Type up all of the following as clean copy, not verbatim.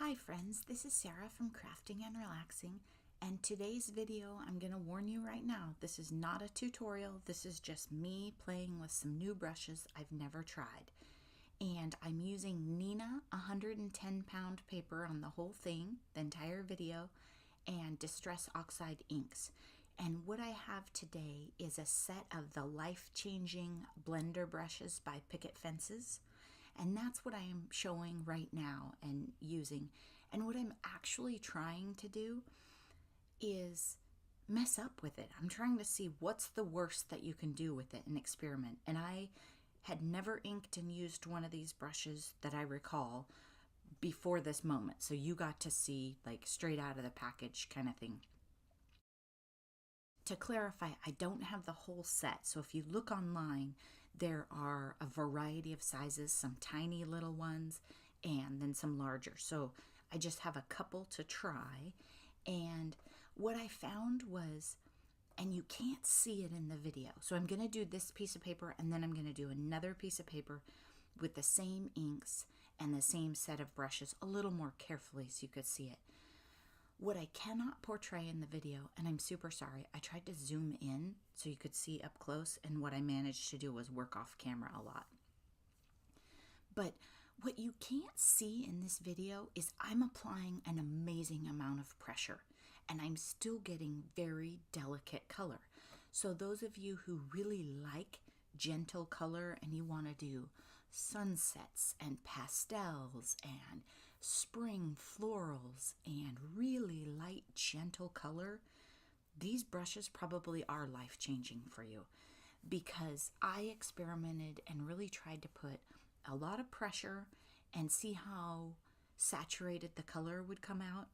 Hi friends, this is Sarah from Crafting and Relaxing, and today's video, I'm going to warn you right now, this is not a tutorial, this is just me playing with some new brushes I've never tried. And I'm using Nina 110 pound paper on the whole thing, the entire video, and Distress Oxide inks. And what I have today is a set of the life-changing blender brushes by Picket Fences. And that's what I am showing right now and using. And what I'm actually trying to do is mess up with it. I'm trying to see what's the worst that you can do with it and experiment. And I had never inked and used one of these brushes that I recall before this moment. So you got to see like straight out of the package kind of thing. To clarify, I don't have the whole set. So if you look online, there are a variety of sizes, some tiny little ones, and then some larger. So I just have a couple to try. And what I found was, and you can't see it in the video, so I'm going to do this piece of paper, and then I'm going to do another piece of paper with the same inks and the same set of brushes, a little more carefully so you could see it. What I cannot portray in the video, and I'm super sorry, I tried to zoom in so you could see up close, and what I managed to do was work off camera a lot. But what you can't see in this video is I'm applying an amazing amount of pressure, and I'm still getting very delicate color. So those of you who really like gentle color and you want to do sunsets and pastels and spring florals and really light gentle color, these brushes probably are life-changing for you, because I experimented and really tried to put a lot of pressure and see how saturated the color would come out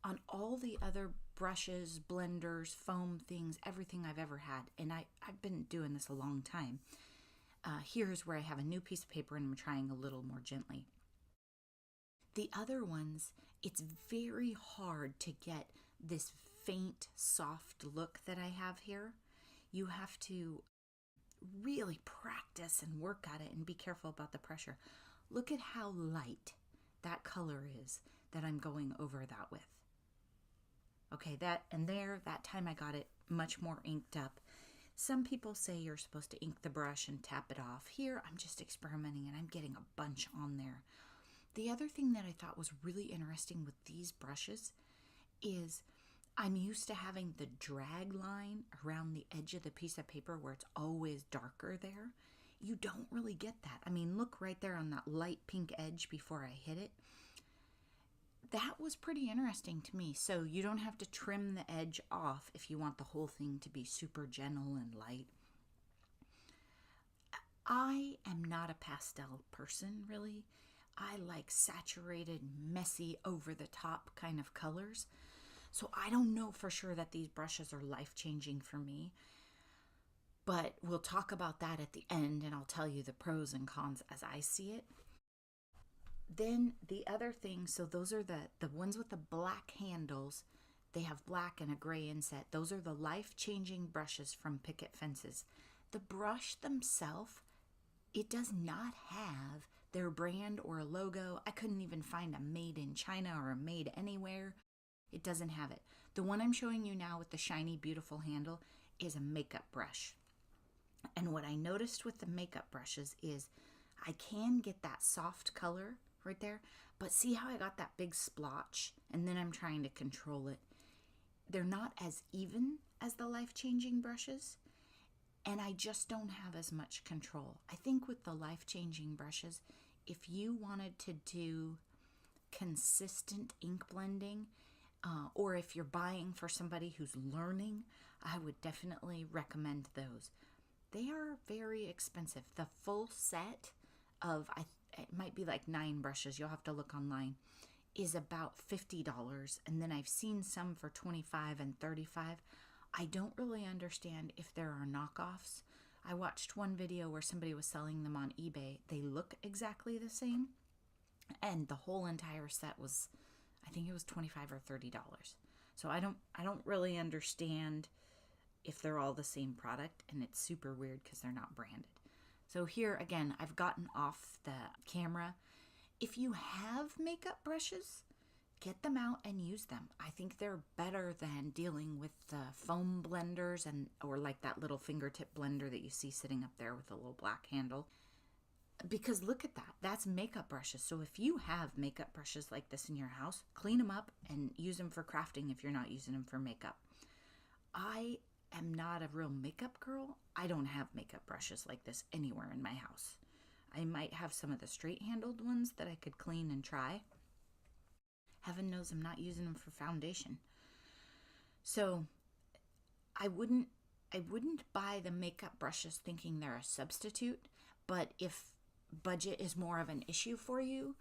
on all the other brushes, blenders, foam things, everything I've ever had. And I've been doing this a long time. Here's where I have a new piece of paper and I'm trying a little more gently. The other ones, it's very hard to get this faint, soft look that I have here. You have to really practice and work at it and be careful about the pressure. Look at how light that color is that I'm going over that with. Okay, that time I got it much more inked up. Some people say you're supposed to ink the brush and tap it off. Here, I'm just experimenting and I'm getting a bunch on there. The other thing that I thought was really interesting with these brushes is I'm used to having the drag line around the edge of the piece of paper where it's always darker there. You don't really get that. I mean, look right there on that light pink edge before I hit it. That was pretty interesting to me. So you don't have to trim the edge off if you want the whole thing to be super gentle and light. I am not a pastel person, really. I like saturated, messy, over-the-top kind of colors. So I don't know for sure that these brushes are life-changing for me. But we'll talk about that at the end, and I'll tell you the pros and cons as I see it. Then the other thing, so those are the ones with the black handles. They have black and a gray inset. Those are the life-changing brushes from Picket Fences. The brush themselves, it does not have their brand or a logo. I couldn't even find a made in China or a made anywhere. It doesn't have it. The one I'm showing you now with the shiny, beautiful handle is a makeup brush. And what I noticed with the makeup brushes is I can get that soft color right there, but see how I got that big splotch and then I'm trying to control it. They're not as even as the life-changing brushes, and I just don't have as much control. I think with the life-changing brushes, if you wanted to do consistent ink blending, or if you're buying for somebody who's learning, I would definitely recommend those. They are very expensive. The full set of, it might be like 9 brushes, you'll have to look online, is about $50. And then I've seen some for $25 and $35. I don't really understand if there are knockoffs. I watched one video where somebody was selling them on eBay. They look exactly the same, and the whole entire set was, I think it was $25 or $30. So I don't really understand if they're all the same product, and it's super weird because they're not branded. So here again, I've gotten off the camera. If you have makeup brushes, get them out and use them. I think they're better than dealing with the foam blenders or like that little fingertip blender that you see sitting up there with a little black handle. Because look at that. That's makeup brushes. So if you have makeup brushes like this in your house, clean them up and use them for crafting if you're not using them for makeup. I am not a real makeup girl. I don't have makeup brushes like this anywhere in my house. I might have some of the straight-handled ones that I could clean and try. Heaven knows I'm not using them for foundation. So I wouldn't buy the makeup brushes thinking they're a substitute, but if budget is more of an issue for you,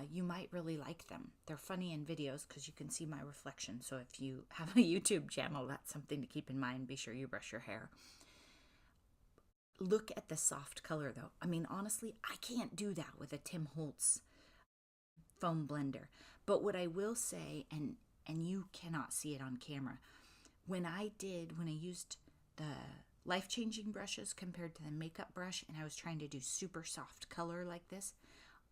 you might really like them. They're funny in videos because you can see my reflection. So if you have a YouTube channel, that's something to keep in mind. Be sure you brush your hair. Look at the soft color though. I mean, honestly, I can't do that with a Tim Holtz foam blender. But what I will say, and you cannot see it on camera, when I used the life-changing brushes compared to the makeup brush, and I was trying to do super soft color like this,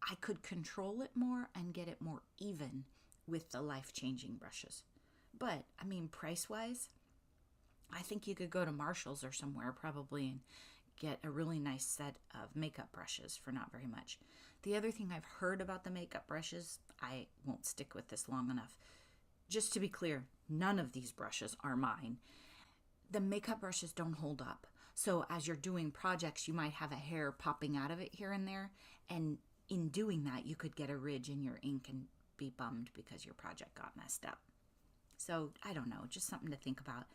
I could control it more and get it more even with the life-changing brushes. But, I mean, price-wise, I think you could go to Marshall's or somewhere probably and get a really nice set of makeup brushes for not very much. The other thing I've heard about the makeup brushes, I won't stick with this long enough. Just to be clear, none of these brushes are mine. The makeup brushes don't hold up. So as you're doing projects, you might have a hair popping out of it here and there. And in doing that, you could get a ridge in your ink and be bummed because your project got messed up. So I don't know, just something to think about.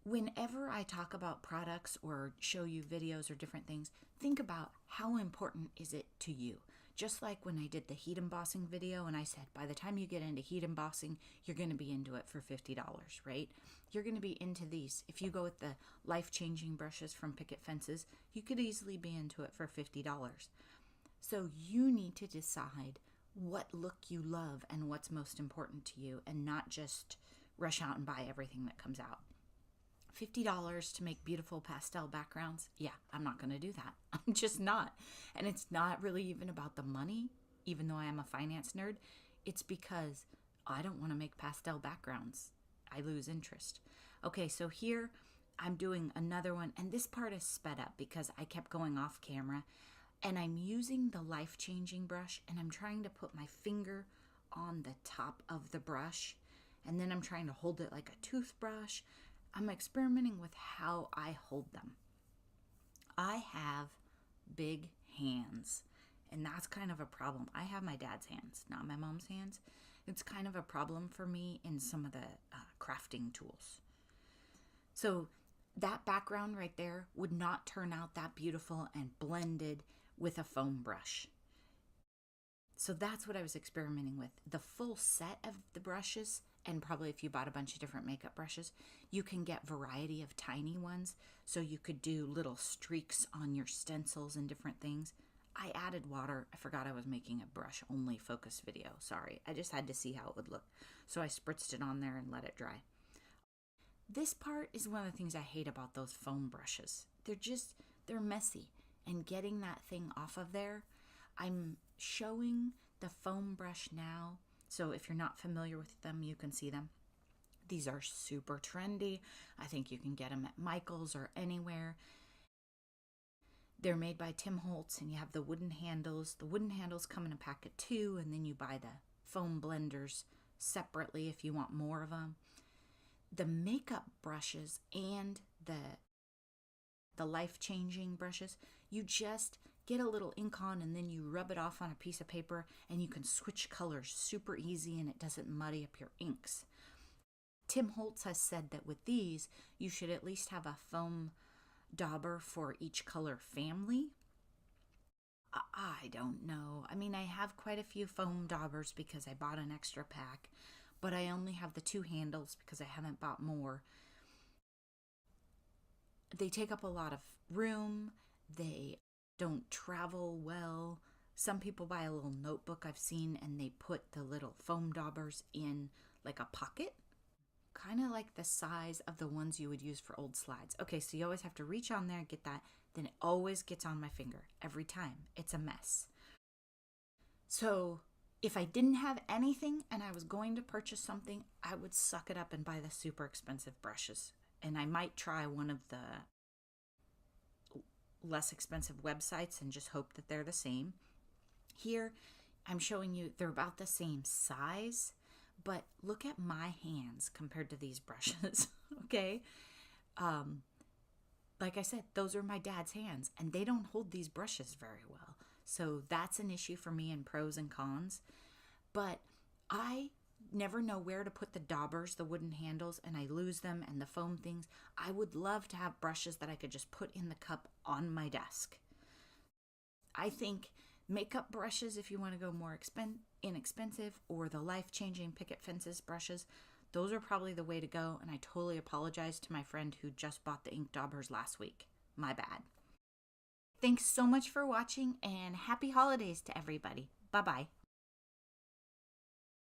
Whenever I talk about products or show you videos or different things, think about how important is it to you. Just like when I did the heat embossing video and I said, by the time you get into heat embossing, you're going to be into it for $50, right? You're going to be into these. If you go with the life-changing brushes from Picket Fences, you could easily be into it for $50. So you need to decide what look you love and what's most important to you, and not just rush out and buy everything that comes out. $50 to make beautiful pastel backgrounds? Yeah, I'm not going to do that. I'm just not. And it's not really even about the money, even though I am a finance nerd. It's because I don't want to make pastel backgrounds. I lose interest. Okay, so here I'm doing another one, and this part is sped up because I kept going off camera, and I'm using the life-changing brush, and I'm trying to put my finger on the top of the brush, and then I'm trying to hold it like a toothbrush. I'm experimenting with how I hold them. I have big hands, and that's kind of a problem. I have my dad's hands, not my mom's hands. It's kind of a problem for me in some of the crafting tools. So that background right there would not turn out that beautiful and blended with a foam brush. So that's what I was experimenting with. The full set of the brushes, and probably if you bought a bunch of different makeup brushes, you can get variety of tiny ones. So you could do little streaks on your stencils and different things. I added water. I forgot I was making a brush only focus video. Sorry. I just had to see how it would look. So I spritzed it on there and let it dry. This part is one of the things I hate about those foam brushes. They're messy. And getting that thing off of there, I'm showing the foam brush now. So if you're not familiar with them, you can see them. These are super trendy. I think you can get them at Michael's or anywhere. They're made by Tim Holtz, and you have the wooden handles. The wooden handles come in a pack of 2, and then you buy the foam blenders separately if you want more of them. The makeup brushes and the life-changing brushes, you just get a little ink on and then you rub it off on a piece of paper, and you can switch colors super easy and it doesn't muddy up your inks. Tim Holtz has said that with these, you should at least have a foam dauber for each color family. I don't know. I mean, I have quite a few foam daubers because I bought an extra pack, but I only have the 2 handles because I haven't bought more. They take up a lot of room. They don't travel well. Some people buy a little notebook I've seen, and they put the little foam daubers in like a pocket, kind of like the size of the ones you would use for old slides. Okay, so you always have to reach on there and get that. Then it always gets on my finger every time. It's a mess. So If I didn't have anything and I was going to purchase something, I would suck it up and buy the super expensive brushes. And I might try one of the less expensive websites and just hope that they're the same. Here, I'm showing you they're about the same size, but look at my hands compared to these brushes, okay? Like I said, those are my dad's hands, and they don't hold these brushes very well. So that's an issue for me in pros and cons. But I never know where to put the daubers, the wooden handles, and I lose them, and the foam things. I would love to have brushes that I could just put in the cup on my desk. I think makeup brushes, if you want to go more inexpensive, or the life-changing Picket Fences brushes, those are probably the way to go, and I totally apologize to my friend who just bought the ink daubers last week. My bad. Thanks so much for watching, and happy holidays to everybody. Bye-bye.